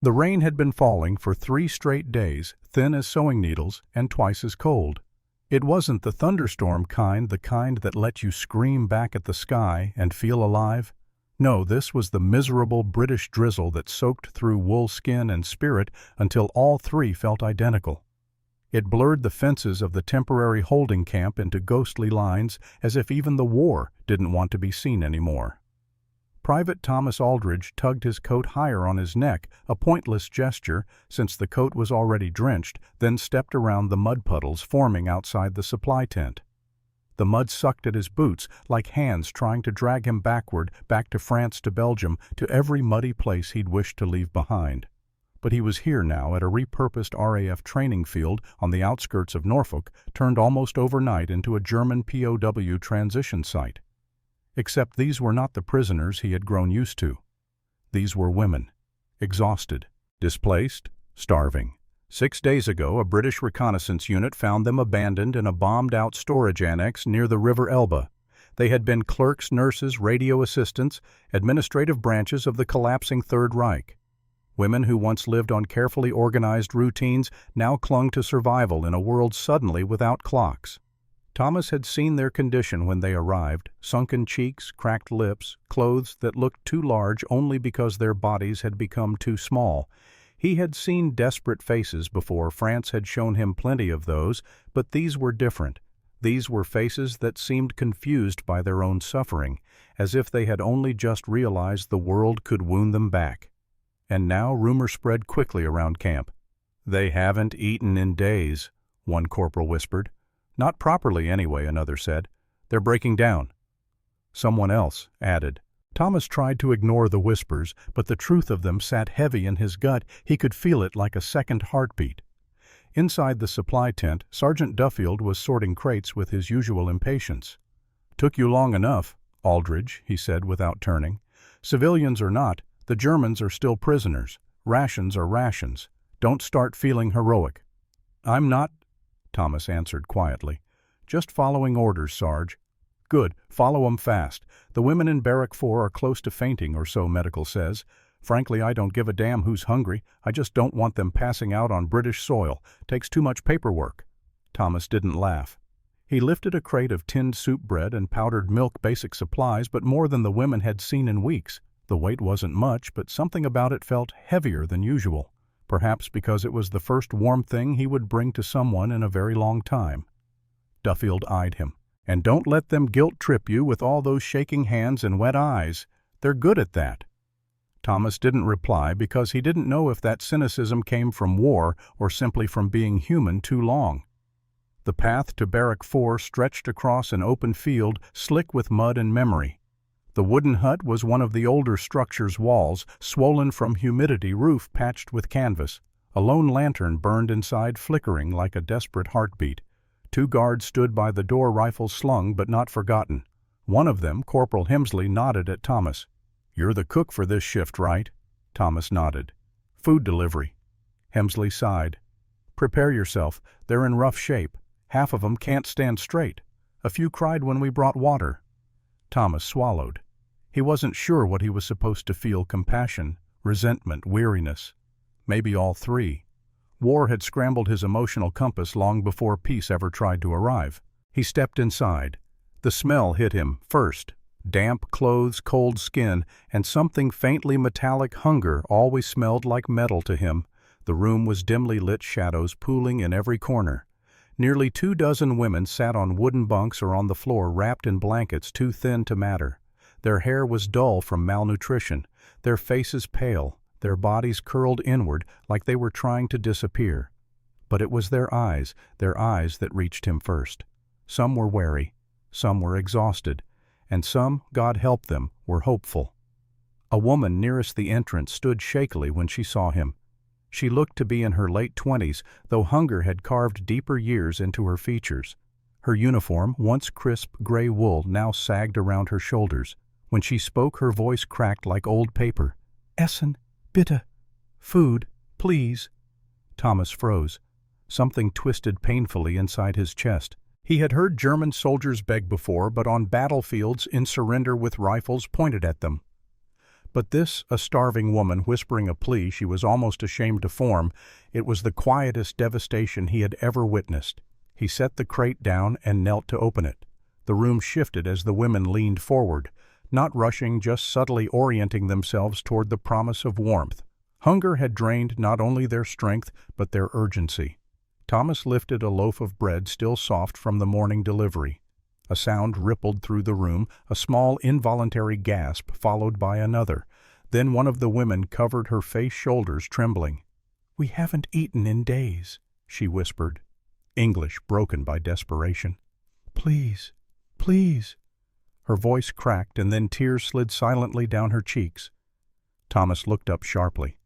The rain had been falling for 3 straight days, thin as sewing needles and twice as cold. It wasn't the thunderstorm kind, the kind that let you scream back at the sky and feel alive. No, this was the miserable British drizzle that soaked through wool, skin, and spirit until all three felt identical. It blurred the fences of the temporary holding camp into ghostly lines, as if even the war didn't want to be seen anymore. Private Thomas Aldridge tugged his coat higher on his neck, a pointless gesture since the coat was already drenched, then stepped around the mud puddles forming outside the supply tent. The mud sucked at his boots like hands trying to drag him backward, back to France, to Belgium, to every muddy place he'd wished to leave behind. But he was here now at a repurposed RAF training field on the outskirts of Norfolk, turned almost overnight into a German POW transition site. Except these were not the prisoners he had grown used to. These were women, exhausted, displaced, starving. 6 days ago, a British reconnaissance unit found them abandoned in a bombed-out storage annex near the River Elbe. They had been clerks, nurses, radio assistants, administrative branches of the collapsing Third Reich. Women who once lived on carefully organized routines now clung to survival in a world suddenly without clocks. Thomas had seen their condition when they arrived: sunken cheeks, cracked lips, clothes that looked too large only because their bodies had become too small. He had seen desperate faces before. France had shown him plenty of those, but these were different. These were faces that seemed confused by their own suffering, as if they had only just realized the world could wound them back. And now rumor spread quickly around camp. "They haven't eaten in days," one corporal whispered. "Not properly anyway," another said. "They're breaking down." Someone else added. Thomas tried to ignore the whispers, but the truth of them sat heavy in his gut. He could feel it like a second heartbeat. Inside the supply tent, Sergeant Duffield was sorting crates with his usual impatience. "Took you long enough, Aldridge," he said without turning. "Civilians or not, the Germans are still prisoners. Rations are rations. Don't start feeling heroic." "I'm not," Thomas answered quietly. "Just following orders, Sarge." "Good, follow 'em fast. The women in Barrack 4 are close to fainting or so, medical says. Frankly, I don't give a damn who's hungry. I just don't want them passing out on British soil. Takes too much paperwork." Thomas didn't laugh. He lifted a crate of tinned soup bread and powdered milk, basic supplies, but more than the women had seen in weeks. The weight wasn't much, but something about it felt heavier than usual. Perhaps because it was the first warm thing he would bring to someone in a very long time. Duffield eyed him. "And don't let them guilt-trip you with all those shaking hands and wet eyes. They're good at that." Thomas didn't reply because he didn't know if that cynicism came from war or simply from being human too long. The path to Barrack 4 stretched across an open field, slick with mud and memory. The wooden hut was one of the older structure's walls, swollen from humidity, roof patched with canvas. A lone lantern burned inside, flickering like a desperate heartbeat. 2 guards stood by the door, rifles slung but not forgotten. One of them, Corporal Hemsley, nodded at Thomas. "You're the cook for this shift, right?" Thomas nodded. "Food delivery." Hemsley sighed. "Prepare yourself. They're in rough shape. Half of them can't stand straight. A few cried when we brought water." Thomas swallowed. He wasn't sure what he was supposed to feel: compassion, resentment, weariness. Maybe all three. War had scrambled his emotional compass long before peace ever tried to arrive. He stepped inside. The smell hit him first. Damp clothes, cold skin, and something faintly metallic. Hunger always smelled like metal to him. The room was dimly lit, shadows pooling in every corner. Nearly 24 women sat on wooden bunks or on the floor, wrapped in blankets too thin to matter. Their hair was dull from malnutrition, their faces pale, their bodies curled inward like they were trying to disappear. But it was their eyes that reached him first. Some were wary, some were exhausted, and some, God help them, were hopeful. A woman nearest the entrance stood shakily when she saw him. She looked to be in her late 20s, though hunger had carved deeper years into her features. Her uniform, once crisp gray wool, now sagged around her shoulders. When she spoke, her voice cracked like old paper. "Essen, bitte. Food, please." Thomas froze. Something twisted painfully inside his chest. He had heard German soldiers beg before, but on battlefields in surrender with rifles pointed at them. But this, a starving woman whispering a plea she was almost ashamed to form, it was the quietest devastation he had ever witnessed. He set the crate down and knelt to open it. The room shifted as the women leaned forward, not rushing, just subtly orienting themselves toward the promise of warmth. Hunger had drained not only their strength, but their urgency. Thomas lifted a loaf of bread still soft from the morning delivery. A sound rippled through the room, a small involuntary gasp followed by another. Then one of the women covered her face, shoulders trembling. "We haven't eaten in days," she whispered, English broken by desperation. "Please, please." Her voice cracked, and then tears slid silently down her cheeks. Thomas looked up sharply.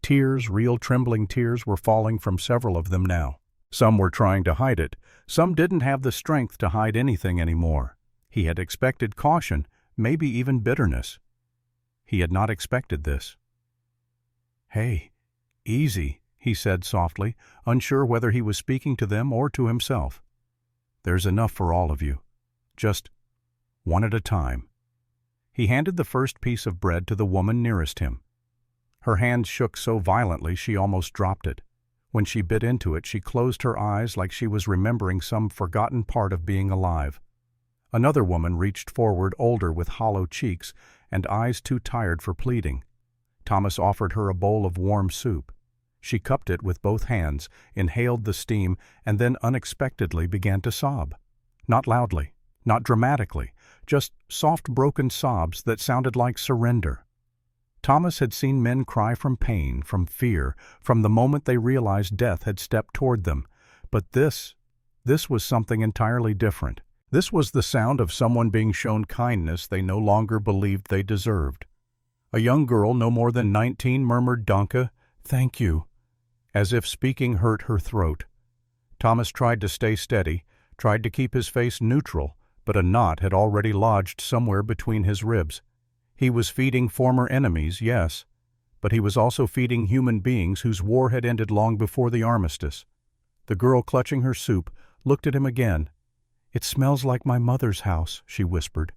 Tears, real trembling tears, were falling from several of them now. Some were trying to hide it. Some didn't have the strength to hide anything anymore. He had expected caution, maybe even bitterness. He had not expected this. "Hey, easy," he said softly, unsure whether he was speaking to them or to himself. "There's enough for all of you. Just one at a time." He handed the first piece of bread to the woman nearest him. Her hand shook so violently she almost dropped it. When she bit into it, she closed her eyes like she was remembering some forgotten part of being alive. Another woman reached forward, older, with hollow cheeks and eyes too tired for pleading. Thomas offered her a bowl of warm soup. She cupped it with both hands, inhaled the steam, and then unexpectedly began to sob. Not loudly, not dramatically, just soft, broken sobs that sounded like surrender. Thomas had seen men cry from pain, from fear, from the moment they realized death had stepped toward them. But this was something entirely different. This was the sound of someone being shown kindness they no longer believed they deserved. A young girl, no more than 19, murmured, "Danke, thank you," as if speaking hurt her throat. Thomas tried to stay steady, tried to keep his face neutral, but a knot had already lodged somewhere between his ribs. He was feeding former enemies, yes, but he was also feeding human beings whose war had ended long before the armistice. The girl, clutching her soup, looked at him again. "It smells like my mother's house," she whispered.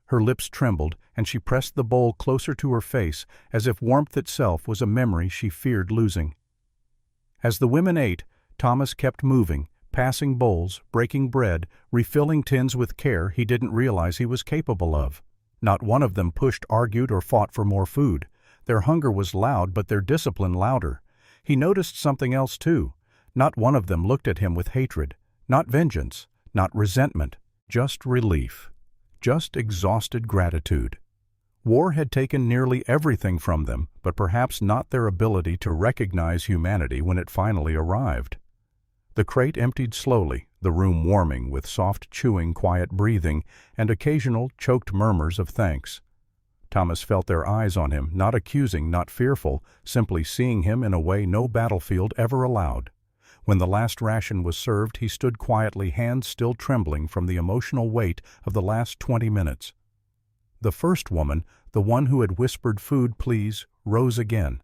Her lips trembled, and she pressed the bowl closer to her face, as if warmth itself was a memory she feared losing. As the women ate, Thomas kept moving, passing bowls, breaking bread, refilling tins with care he didn't realize he was capable of. Not one of them pushed, argued, or fought for more food. Their hunger was loud, but their discipline louder. He noticed something else, too. Not one of them looked at him with hatred, not vengeance, not resentment, just relief, just exhausted gratitude. War had taken nearly everything from them, but perhaps not their ability to recognize humanity when it finally arrived. The crate emptied slowly, the room warming with soft chewing, quiet breathing, and occasional choked murmurs of thanks. Thomas felt their eyes on him, not accusing, not fearful, simply seeing him in a way no battlefield ever allowed. When the last ration was served, he stood quietly, hands still trembling from the emotional weight of the last 20 minutes. The first woman, the one who had whispered, "Food, please," rose again.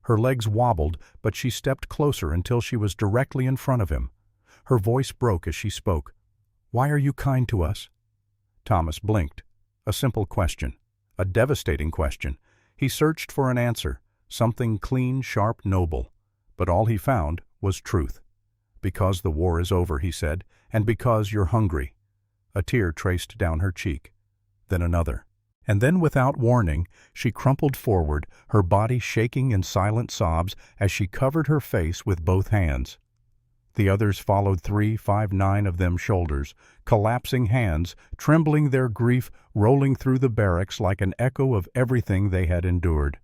Her legs wobbled, but she stepped closer until she was directly in front of him. Her voice broke as she spoke. "Why are you kind to us?" Thomas blinked. A simple question. A devastating question. He searched for an answer, something clean, sharp, noble. But all he found was truth. "Because the war is over," he said, "and because you're hungry." A tear traced down her cheek. Then another. And then, without warning, she crumpled forward, her body shaking in silent sobs as she covered her face with both hands. The others followed, 3, 5, 9 of them shoulders, collapsing hands, trembling, their grief rolling through the barracks like an echo of everything they had endured.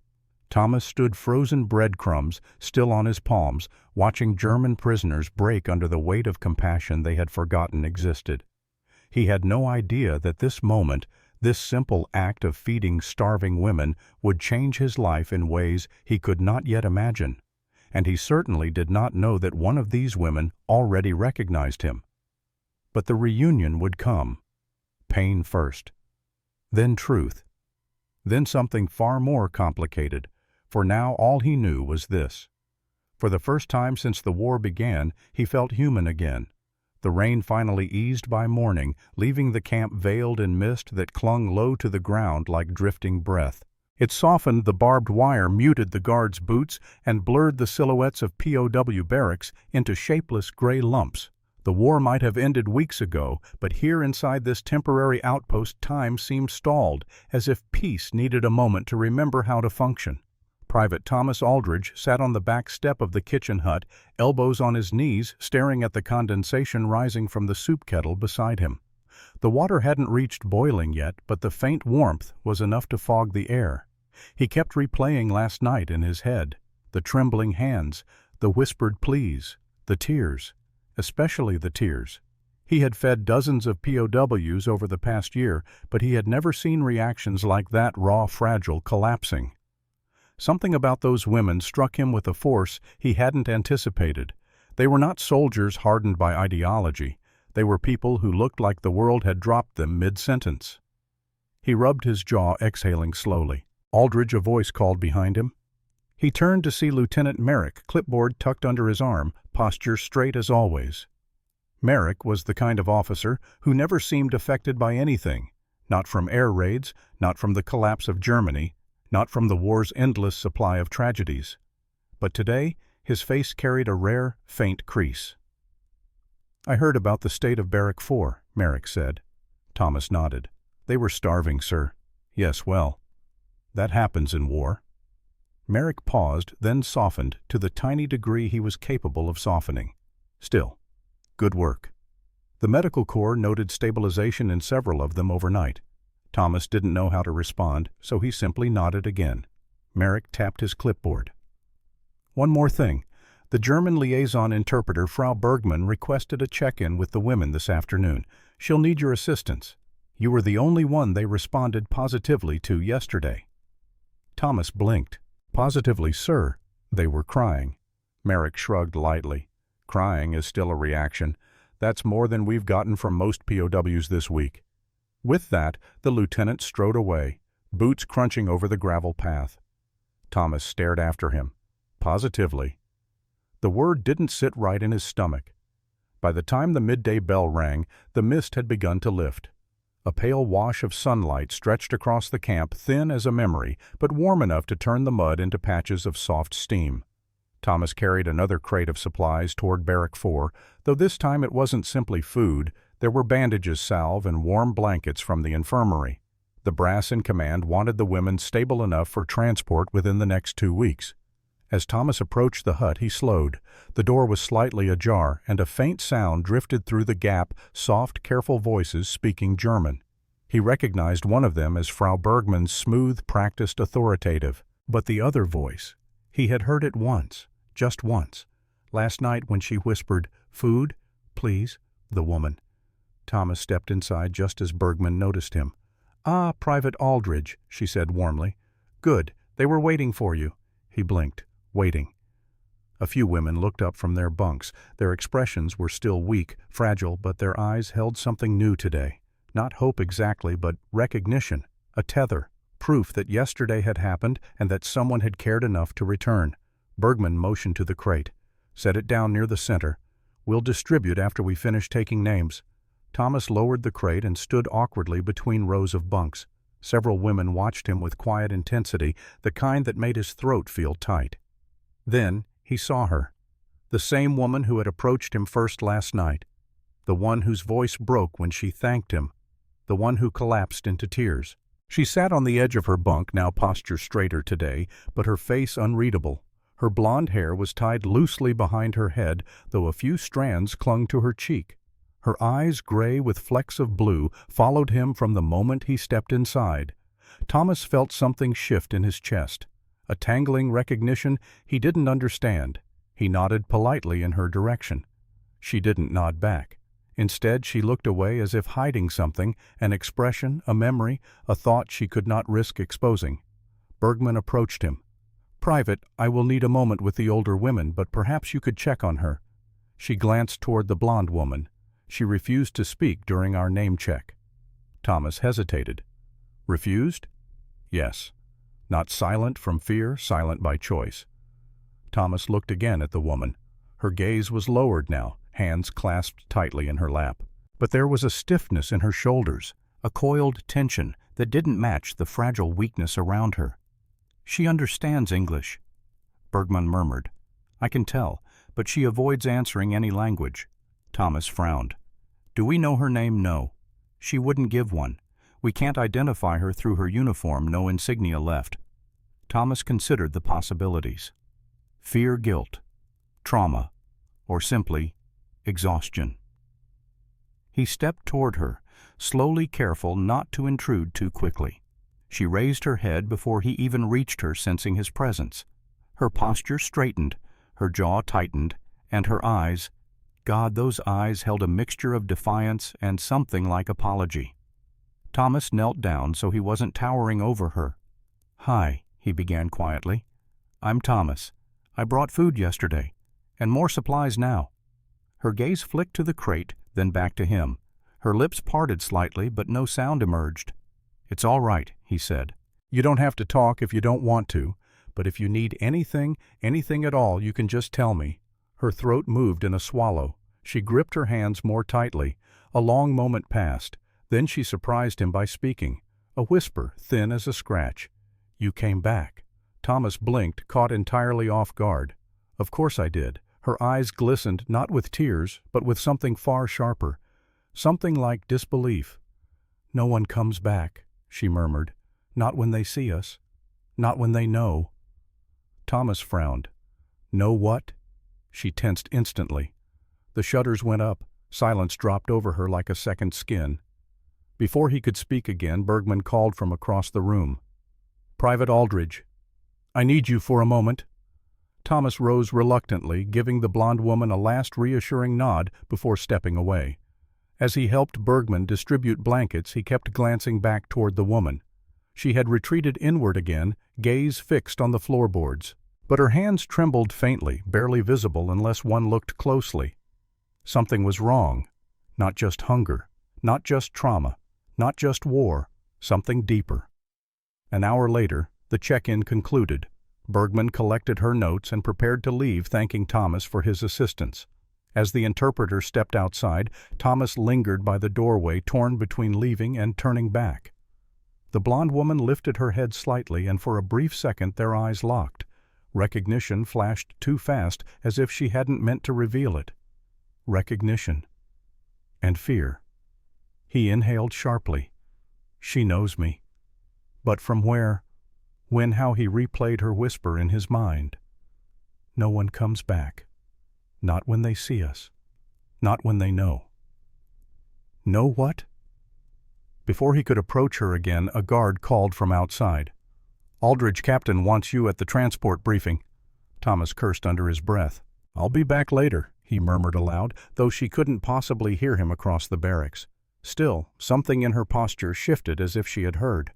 Thomas stood, frozen breadcrumbs still on his palms, watching German prisoners break under the weight of compassion they had forgotten existed. He had no idea that this moment, this simple act of feeding starving women, would change his life in ways he could not yet imagine. And he certainly did not know that one of these women already recognized him. But the reunion would come. Pain first. Then truth. Then something far more complicated, for now all he knew was this. For the first time since the war began, he felt human again. The rain finally eased by morning, leaving the camp veiled in mist that clung low to the ground like drifting breath. It softened the barbed wire, muted the guards' boots, and blurred the silhouettes of POW barracks into shapeless gray lumps. The war might have ended weeks ago, but here inside this temporary outpost time seemed stalled, as if peace needed a moment to remember how to function. Private Thomas Aldridge sat on the back step of the kitchen hut, elbows on his knees, staring at the condensation rising from the soup kettle beside him. The water hadn't reached boiling yet, but the faint warmth was enough to fog the air. He kept replaying last night in his head, the trembling hands, the whispered pleas, the tears, especially the tears. He had fed dozens of POWs over the past year, but he had never seen reactions like that, raw, fragile, collapsing. Something about those women struck him with a force he hadn't anticipated. They were not soldiers hardened by ideology. They were people who looked like the world had dropped them mid-sentence. He rubbed his jaw, exhaling slowly. Aldridge, a voice called behind him. He turned to see Lieutenant Merrick, clipboard tucked under his arm, posture straight as always. Merrick was the kind of officer who never seemed affected by anything, not from air raids, not from the collapse of Germany, not from the war's endless supply of tragedies. But today, his face carried a rare, faint crease. "I heard about the state of Barrack 4, Merrick said. Thomas nodded. "They were starving, sir." "Yes, well, that happens in war." Merrick paused, then softened to the tiny degree he was capable of softening. "Still, good work." The medical corps noted stabilization in several of them overnight. Thomas didn't know how to respond, so he simply nodded again. Merrick tapped his clipboard. "One more thing. The German liaison interpreter, Frau Bergmann, requested a check-in with the women this afternoon. She'll need your assistance. You were the only one they responded positively to yesterday." Thomas blinked. "Positively, sir." They were crying. Merrick shrugged lightly. "Crying is still a reaction. That's more than we've gotten from most POWs this week." With that, the lieutenant strode away, boots crunching over the gravel path. Thomas stared after him. Positively. The word didn't sit right in his stomach. By the time the midday bell rang, the mist had begun to lift. A pale wash of sunlight stretched across the camp, thin as a memory, but warm enough to turn the mud into patches of soft steam. Thomas carried another crate of supplies toward Barrack 4, though this time it wasn't simply food. There were bandages, salve, and warm blankets from the infirmary. The brass in command wanted the women stable enough for transport within the next 2 weeks. As Thomas approached the hut, he slowed. The door was slightly ajar, and a faint sound drifted through the gap, soft, careful voices speaking German. He recognized one of them as Frau Bergmann's smooth, practiced authoritative. But the other voice, he had heard it once, just once. Last night when she whispered, "Food, please," the woman. Thomas stepped inside just as Bergmann noticed him. "Ah, Private Aldridge," she said warmly. "Good, they were waiting for you." He blinked. Waiting. A few women looked up from their bunks. Their expressions were still weak, fragile, but their eyes held something new today. Not hope exactly, but recognition, a tether, proof that yesterday had happened and that someone had cared enough to return. Bergmann motioned to the crate. "Set it down near the center. We'll distribute after we finish taking names." Thomas lowered the crate and stood awkwardly between rows of bunks. Several women watched him with quiet intensity, the kind that made his throat feel tight. Then he saw her, the same woman who had approached him first last night, the one whose voice broke when she thanked him, the one who collapsed into tears. She sat on the edge of her bunk, now posture straighter today, but her face unreadable. Her blonde hair was tied loosely behind her head, though a few strands clung to her cheek. Her eyes, gray with flecks of blue, followed him from the moment he stepped inside. Thomas felt something shift in his chest. A tangling recognition he didn't understand. He nodded politely in her direction. She didn't nod back. Instead, she looked away as if hiding something, an expression, a memory, a thought she could not risk exposing. Bergmann approached him. "Private, I will need a moment with the older women, but perhaps you could check on her." She glanced toward the blonde woman. "She refused to speak during our name check." Thomas hesitated. "Refused?" "Yes. Not silent from fear, silent by choice." Thomas looked again at the woman. Her gaze was lowered now, hands clasped tightly in her lap. But there was a stiffness in her shoulders, a coiled tension that didn't match the fragile weakness around her. She understands English, Bergman murmured. I can tell, but she avoids answering any language. Thomas frowned. Do we know her name? No. She wouldn't give one. We can't identify her through her uniform, no insignia left. Thomas considered the possibilities. Fear, guilt, trauma, or simply exhaustion. He stepped toward her, slowly, careful not to intrude too quickly. She raised her head before he even reached her, sensing his presence. Her posture straightened, her jaw tightened, and her eyes, God, those eyes held a mixture of defiance and something like apology. Thomas knelt down so he wasn't towering over her. Hi, he began quietly. I'm Thomas. I brought food yesterday, and more supplies now. Her gaze flicked to the crate, then back to him. Her lips parted slightly, but no sound emerged. It's all right, he said. You don't have to talk if you don't want to, but if you need anything at all, you can just tell me. Her throat moved in a swallow. She gripped her hands more tightly. A long moment passed. Then she surprised him by speaking. A whisper, thin as a scratch. You came back. Thomas blinked, caught entirely off guard. Of course I did. Her eyes glistened, not with tears, but with something far sharper. Something like disbelief. No one comes back, she murmured. Not when they see us. Not when they know. Thomas frowned. Know what? She tensed instantly. The shutters went up. Silence dropped over her like a second skin. Before he could speak again, Bergman called from across the room. Private Aldridge. I need you for a moment. Thomas rose reluctantly, giving the blonde woman a last reassuring nod before stepping away. As he helped Bergman distribute blankets, he kept glancing back toward the woman. She had retreated inward again, gaze fixed on the floorboards. But her hands trembled faintly, barely visible unless one looked closely. Something was wrong. Not just hunger, not just trauma, not just war, something deeper. An hour later, the check-in concluded. Bergman collected her notes and prepared to leave, thanking Thomas for his assistance. As the interpreter stepped outside, Thomas lingered by the doorway, torn between leaving and turning back. The blonde woman lifted her head slightly, and for a brief second their eyes locked. Recognition flashed too fast, as if she hadn't meant to reveal it. Recognition. And fear. He inhaled sharply. She knows me. But from where? When? How? He replayed her whisper in his mind. No one comes back. Not when they see us. Not when they know. Know what? Before he could approach her again, a guard called from outside. Aldridge Captain wants you at the transport briefing. Thomas cursed under his breath. I'll be back later, he murmured aloud, though she couldn't possibly hear him across the barracks. Still, something in her posture shifted as if she had heard.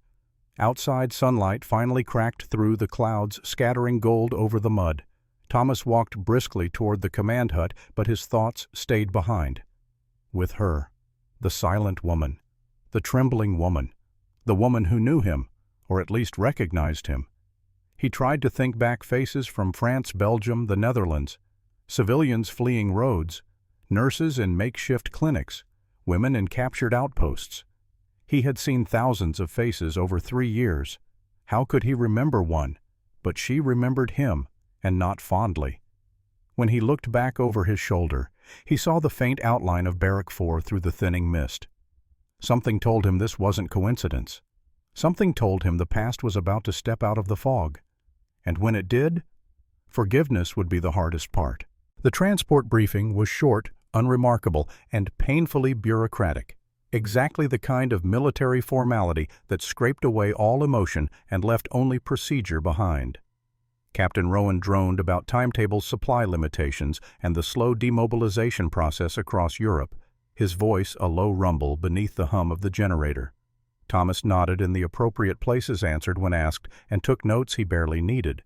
Outside, sunlight finally cracked through the clouds, scattering gold over the mud. Thomas walked briskly toward the command hut, but his thoughts stayed behind. With her. The silent woman. The trembling woman. The woman who knew him, or at least recognized him. He tried to think back faces from France, Belgium, the Netherlands. Civilians fleeing roads. Nurses in makeshift clinics. Women in captured outposts. He had seen thousands of faces over 3 years. How could he remember one? But she remembered him, and not fondly. When he looked back over his shoulder, he saw the faint outline of Barrack 4 through the thinning mist. Something told him this wasn't coincidence. Something told him the past was about to step out of the fog. And when it did, forgiveness would be the hardest part. The transport briefing was short, unremarkable, and painfully bureaucratic. Exactly the kind of military formality that scraped away all emotion and left only procedure behind. Captain Rowan droned about timetable supply limitations and the slow demobilization process across Europe, his voice a low rumble beneath the hum of the generator. Thomas nodded in the appropriate places, answered when asked, and took notes he barely needed.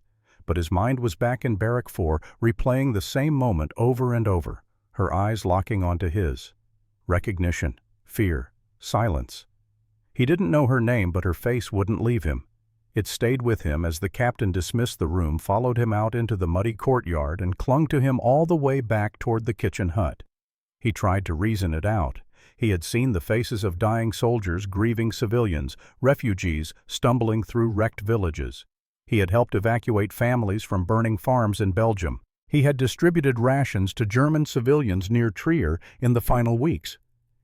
But his mind was back in Barrack 4, replaying the same moment over and over, her eyes locking onto his. Recognition. Fear. Silence. He didn't know her name, but her face wouldn't leave him. It stayed with him as the captain dismissed the room, followed him out into the muddy courtyard, and clung to him all the way back toward the kitchen hut. He tried to reason it out. He had seen the faces of dying soldiers, grieving civilians, refugees stumbling through wrecked villages. He had helped evacuate families from burning farms in Belgium. He had distributed rations to German civilians near Trier in the final weeks.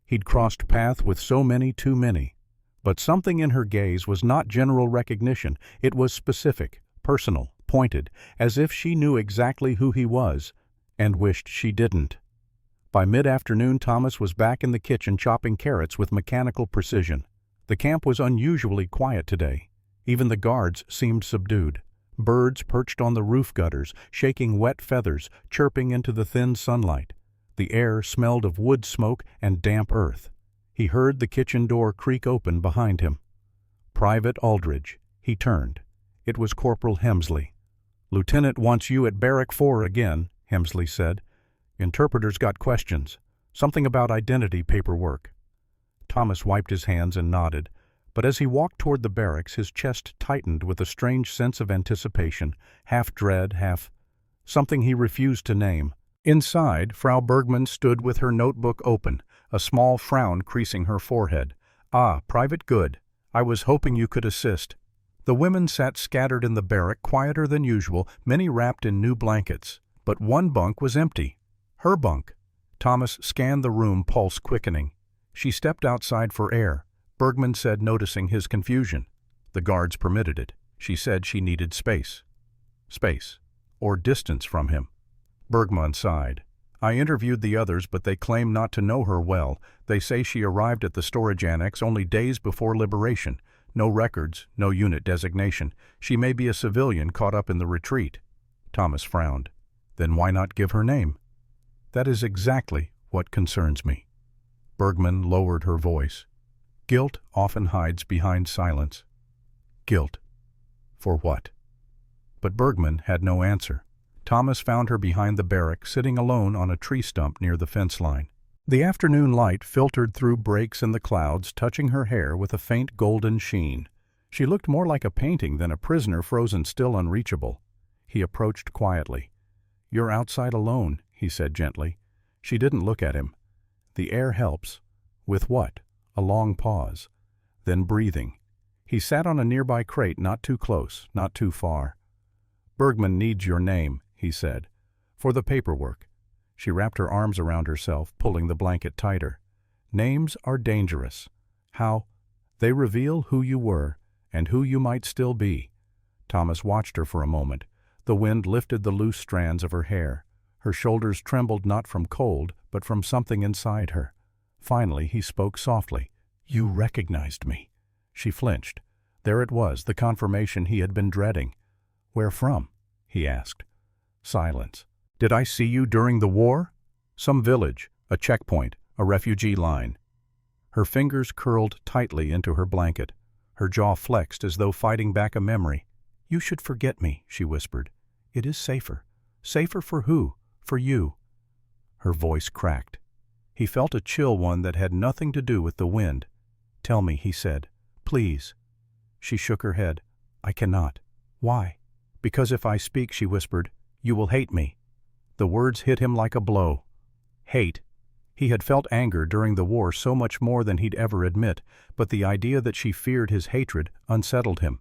He'd crossed paths with so many too many. But something in her gaze was not general recognition. It was specific, personal, pointed, as if she knew exactly who he was, and wished she didn't. By mid-afternoon, Thomas was back in the kitchen chopping carrots with mechanical precision. The camp was unusually quiet today. Even the guards seemed subdued. Birds perched on the roof gutters, shaking wet feathers, chirping into the thin sunlight. The air smelled of wood smoke and damp earth. He heard the kitchen door creak open behind him. Private Aldridge. He turned. It was Corporal Hemsley. "Lieutenant wants you at Barrack 4 again," Hemsley said. "Interpreter's got questions. Something about identity paperwork." Thomas wiped his hands and nodded, but as he walked toward the barracks, his chest tightened with a strange sense of anticipation, half dread, half something he refused to name. Inside, Frau Bergmann stood with her notebook open, a small frown creasing her forehead. "Ah, Private Good. I was hoping you could assist." The women sat scattered in the barrack, quieter than usual, many wrapped in new blankets. But one bunk was empty. Her bunk. Thomas scanned the room, pulse quickening. She stepped outside for air. Bergman said, noticing his confusion. The guards permitted it. She said she needed space. Space. Or distance from him. Bergman sighed. "I interviewed the others, but they claim not to know her well. They say she arrived at the storage annex only days before liberation. No records, no unit designation. She may be a civilian caught up in the retreat." Thomas frowned. "Then why not give her name?" "That is exactly what concerns me." Bergman lowered her voice. "Guilt often hides behind silence." "Guilt. For what?" But Bergman had no answer. Thomas found her behind the barrack, sitting alone on a tree stump near the fence line. The afternoon light filtered through breaks in the clouds, touching her hair with a faint golden sheen. She looked more like a painting than a prisoner frozen still unreachable. He approached quietly. "You're outside alone," he said gently. She didn't look at him. "The air helps." "With what?" A long pause. Then breathing. He sat on a nearby crate, not too close, not too far. "Bergman needs your name," he said. "For the paperwork." She wrapped her arms around herself, pulling the blanket tighter. "Names are dangerous. How? They reveal who you were, and who you might still be." Thomas watched her for a moment. The wind lifted the loose strands of her hair. Her shoulders trembled not from cold, but from something inside her. Finally, he spoke softly. "You recognized me." She flinched. There it was, the confirmation he had been dreading. "Where from?" he asked. Silence. "Did I see you during the war?" "Some village, a checkpoint, a refugee line." Her fingers curled tightly into her blanket. Her jaw flexed as though fighting back a memory. "You should forget me," she whispered. "It is safer." "Safer for who? For you." Her voice cracked. He felt a chill, one that had nothing to do with the wind. "Tell me," he said. "Please." She shook her head. "I cannot." "Why?" "Because if I speak," she whispered, "you will hate me." The words hit him like a blow. Hate. He had felt anger during the war so much more than he'd ever admit, but the idea that she feared his hatred unsettled him.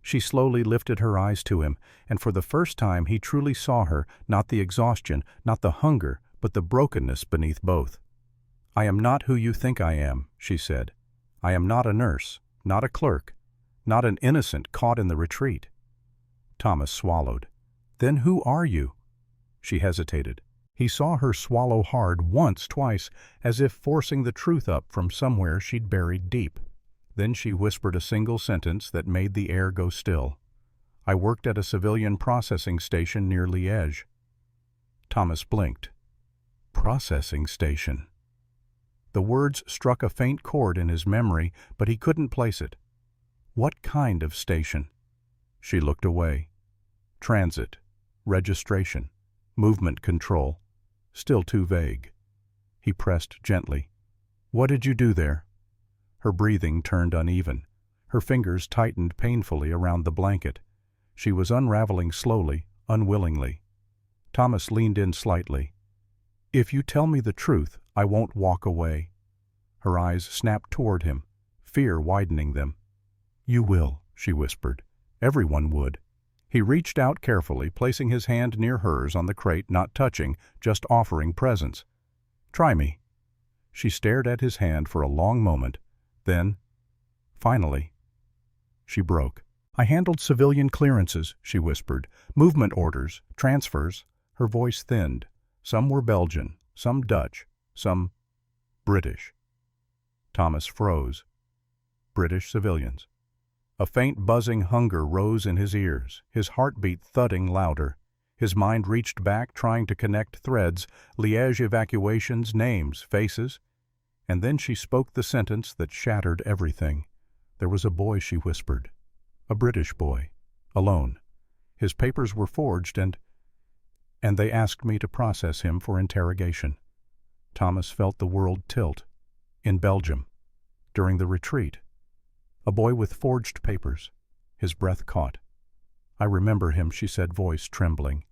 She slowly lifted her eyes to him, and for the first time he truly saw her, not the exhaustion, not the hunger, but the brokenness beneath both. "I am not who you think I am," she said. "I am not a nurse, not a clerk, not an innocent caught in the retreat." Thomas swallowed. "Then who are you?" She hesitated. He saw her swallow hard once, twice, as if forcing the truth up from somewhere she'd buried deep. Then she whispered a single sentence that made the air go still. "I worked at a civilian processing station near Liège." Thomas blinked. Processing station. The words struck a faint chord in his memory, but he couldn't place it. What kind of station? She looked away. Transit. Registration. Movement control. Still too vague. He pressed gently. "What did you do there?" Her breathing turned uneven. Her fingers tightened painfully around the blanket. She was unraveling slowly, unwillingly. Thomas leaned in slightly. "If you tell me the truth, I won't walk away." Her eyes snapped toward him, fear widening them. "You will," she whispered. "Everyone would." He reached out carefully, placing his hand near hers on the crate, not touching, just offering presence. "Try me." She stared at his hand for a long moment. Then, finally, she broke. "I handled civilian clearances," she whispered. "Movement orders, transfers." Her voice thinned. Some were Belgian, some Dutch, some British. Thomas froze. British civilians. A faint buzzing hunger rose in his ears, his heartbeat thudding louder. His mind reached back, trying to connect threads, Liège evacuations, names, faces. And then she spoke the sentence that shattered everything. "There was a boy," she whispered. "A British boy. Alone. His papers were forged and they asked me to process him for interrogation." Thomas felt the world tilt. In Belgium. During the retreat. A boy with forged papers. His breath caught. "I remember him," she said, voice trembling.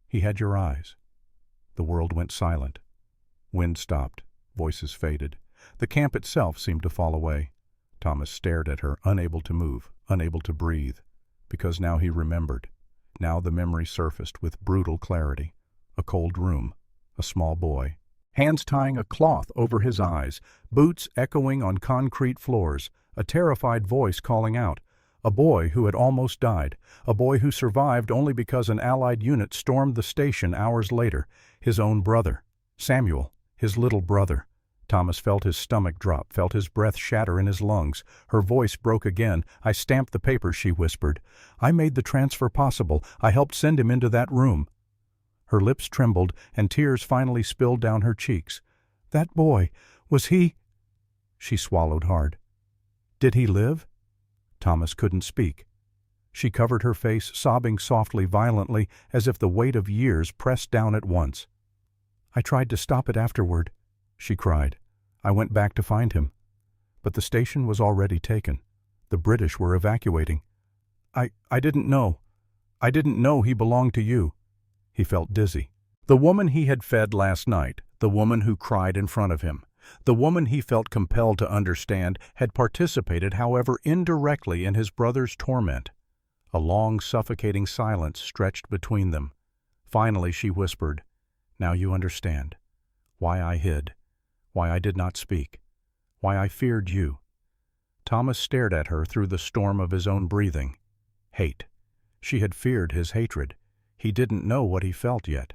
"He had your eyes." The world went silent. Wind stopped. Voices faded. The camp itself seemed to fall away. Thomas stared at her, unable to move, unable to breathe. Because now he remembered. Now the memory surfaced with brutal clarity. A cold room. A small boy. Hands tying a cloth over his eyes. Boots echoing on concrete floors. A terrified voice calling out. A boy who had almost died. A boy who survived only because an Allied unit stormed the station hours later. His own brother. Samuel. His little brother. Thomas felt his stomach drop, felt his breath shatter in his lungs. Her voice broke again. "I stamped the papers," she whispered. "I made the transfer possible. I helped send him into that room." Her lips trembled, and tears finally spilled down her cheeks. "That boy, was he—" She swallowed hard. "Did he live?" Thomas couldn't speak. She covered her face, sobbing softly, violently, as if the weight of years pressed down at once. "I tried to stop it afterward," she cried. "I went back to find him. But the station was already taken. The British were evacuating. I didn't know. I didn't know he belonged to you." He felt dizzy. The woman he had fed last night, the woman who cried in front of him, the woman he felt compelled to understand, had participated, however indirectly, in his brother's torment. A long, suffocating silence stretched between them. Finally she whispered, "Now you understand. Why I hid. Why I did not speak. Why I feared you." Thomas stared at her through the storm of his own breathing. Hate. She had feared his hatred. He didn't know what he felt yet.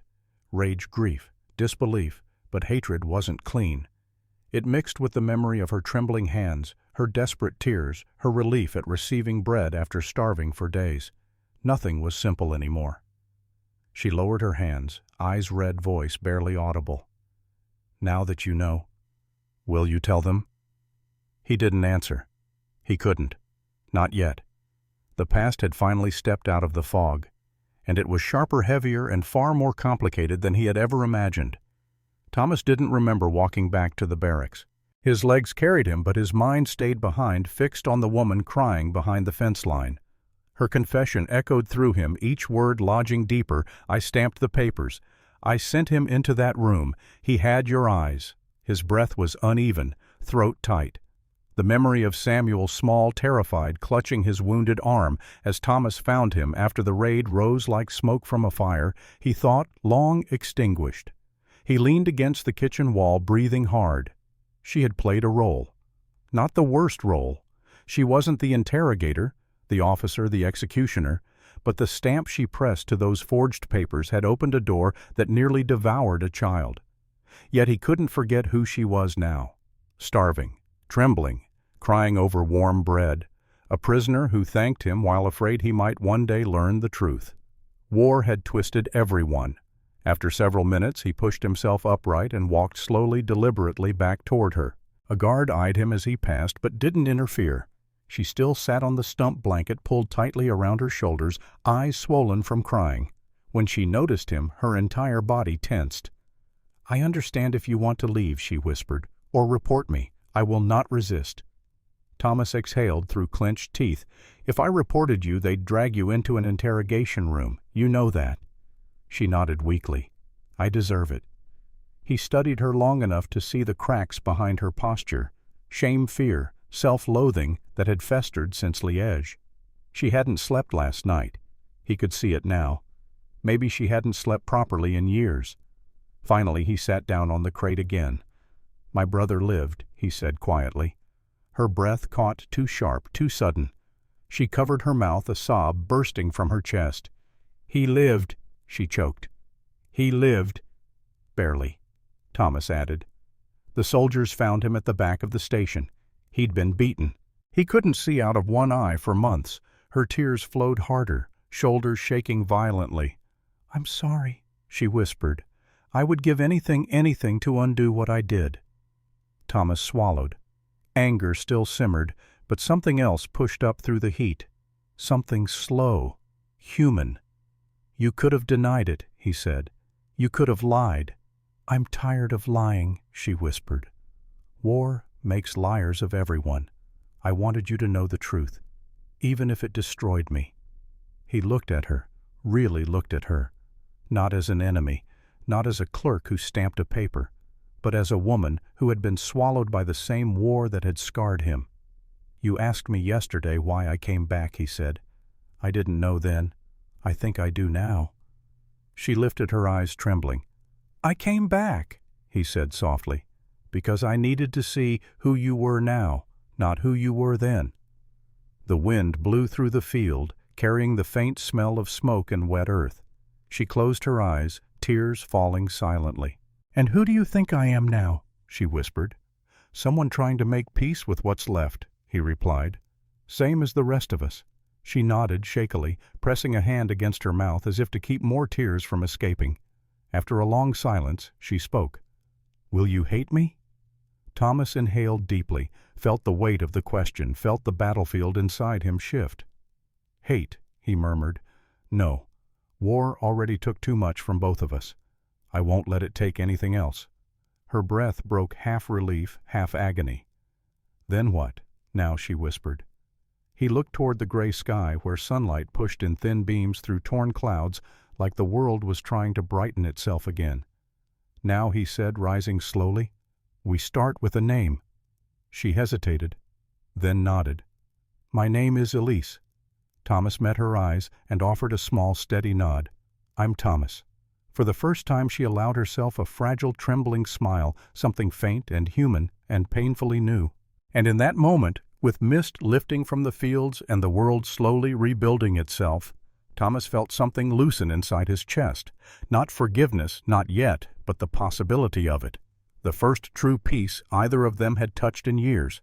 Rage, grief, disbelief, but hatred wasn't clean. It mixed with the memory of her trembling hands, her desperate tears, her relief at receiving bread after starving for days. Nothing was simple anymore. She lowered her hands, eyes red, voice barely audible. "Now that you know, will you tell them?" He didn't answer. He couldn't. Not yet. The past had finally stepped out of the fog, and it was sharper, heavier, and far more complicated than he had ever imagined. Thomas didn't remember walking back to the barracks. His legs carried him, but his mind stayed behind, fixed on the woman crying behind the fence line. Her confession echoed through him, each word lodging deeper. "I stamped the papers. I sent him into that room. He had your eyes." His breath was uneven, throat tight. The memory of Samuel, small, terrified, clutching his wounded arm as Thomas found him after the raid, rose like smoke from a fire, he thought, long extinguished. He leaned against the kitchen wall, breathing hard. She had played a role. Not the worst role. She wasn't the interrogator, the officer, the executioner, but the stamp she pressed to those forged papers had opened a door that nearly devoured a child. Yet he couldn't forget who she was now. Starving, trembling, crying over warm bread. A prisoner who thanked him while afraid he might one day learn the truth. War had twisted everyone. After several minutes, he pushed himself upright and walked slowly, deliberately back toward her. A guard eyed him as he passed, but didn't interfere. She still sat on the stump blanket pulled tightly around her shoulders, eyes swollen from crying. When she noticed him, her entire body tensed. "I understand if you want to leave," she whispered, "or report me. I will not resist." Thomas exhaled through clenched teeth. "If I reported you, they'd drag you into an interrogation room. You know that." She nodded weakly. "I deserve it." He studied her long enough to see the cracks behind her posture, shame, fear, self-loathing that had festered since Liège. She hadn't slept last night. He could see it now. Maybe she hadn't slept properly in years. Finally, he sat down on the crate again. "My brother lived," he said quietly. Her breath caught too sharp, too sudden. She covered her mouth, a sob bursting from her chest. "He lived," she choked. "He lived." "Barely," Thomas added. "The soldiers found him at the back of the station. He'd been beaten. He couldn't see out of one eye for months." Her tears flowed harder, shoulders shaking violently. "I'm sorry," she whispered. "I would give anything to undo what I did." Thomas swallowed. Anger still simmered, but something else pushed up through the heat. Something slow, human. "You could have denied it," he said. "You could have lied." "I'm tired of lying," she whispered. "War makes liars of everyone. I wanted you to know the truth, even if it destroyed me." He looked at her, really looked at her, not as an enemy, not as a clerk who stamped a paper, but as a woman who had been swallowed by the same war that had scarred him. "You asked me yesterday why I came back," he said. "I didn't know then. I think I do now." She lifted her eyes, trembling. "I came back," he said softly, "because I needed to see who you were now, not who you were then." The wind blew through the field, carrying the faint smell of smoke and wet earth. She closed her eyes, tears falling silently. "And who do you think I am now?" she whispered. "Someone trying to make peace with what's left," he replied. "Same as the rest of us." She nodded shakily, pressing a hand against her mouth as if to keep more tears from escaping. After a long silence, she spoke. "Will you hate me?" Thomas inhaled deeply, felt the weight of the question, felt the battlefield inside him shift. "Hate," he murmured. "No. War already took too much from both of us. I won't let it take anything else." Her breath broke half relief, half agony. "Then what?" now she whispered. He looked toward the gray sky where sunlight pushed in thin beams through torn clouds like the world was trying to brighten itself again. "Now," he said, rising slowly, "we start with a name." She hesitated, then nodded. "My name is Elise." Thomas met her eyes and offered a small, steady nod. "I'm Thomas." For the first time she allowed herself a fragile, trembling smile, something faint and human and painfully new. And in that moment, with mist lifting from the fields and the world slowly rebuilding itself, Thomas felt something loosen inside his chest. Not forgiveness, not yet, but the possibility of it. The first true peace either of them had touched in years.